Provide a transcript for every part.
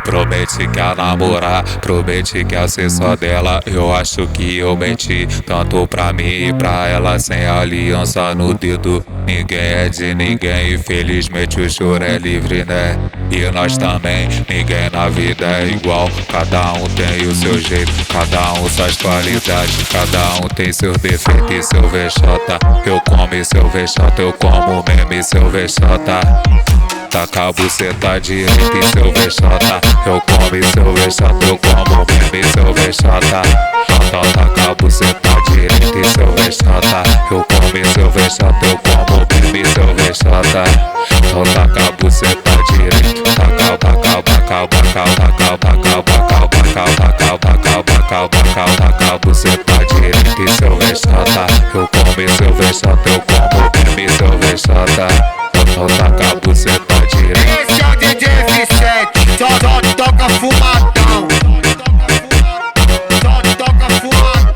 Promete que ia namorar, promete que ia ser só dela. Eu acho que eu menti, tanto pra mim e pra ela. Sem aliança no dedo, ninguém é de ninguém. Infelizmente o choro é livre, né? E nós também, ninguém na vida é igual. Cada um tem o seu jeito, cada um suas qualidades. Cada um tem seus defeitos e seu vexota. Eu como e seu vexota, eu como meme e seu vexota. Taca a buceta direita e seu vexota. Eu como e seu vexota, eu como meme e seu vexota. Taca a buceta direita e seu vexota. Eu como e seu vexota, eu como meme e seu vexota. Taca a buceta direita. Taca a buceta direita e seu vexota. Eu como e seu vexota, eu como meme e seu vexota. Taca a buceta direita. Esse é o DJ Vicente, só toca fumadão. Só toca fumadão.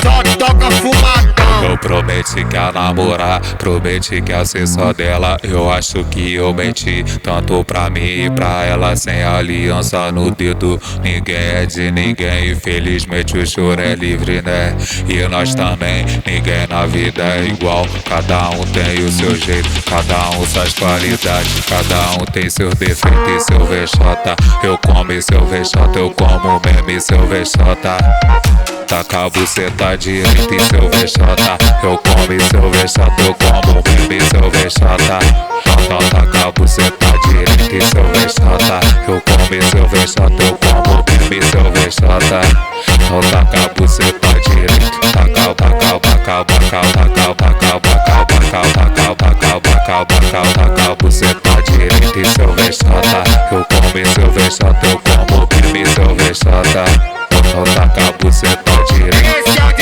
Só toca fumadão. Eu prometi que ia namorar, prometi que ia ser só dela. Eu acho que eu menti, tanto pra mim e pra ela. Sem aliança no dedo, ninguém é de ninguém. Infelizmente o choro é livre, né? E nós também, ninguém na vida é igual. Cada um tem o seu jeito, cada um suas qualidades. Cada um tem seus defeitos e seu vexota. Eu como e seu vexota, eu como meme e seu vexota. Taca a buceta direita e seu vexota. Eu como e seu vexota, eu como meme e seu vexota. Taca a buceta direita e seu vexota. Eu como e seu vexota, eu como meme e seu vexota. Taca a buceta direita. Taca a buceta direita e seu vexota. Eu como e seu vexota, eu como meme e seu vexota. Taca a buceta direita. Esse é o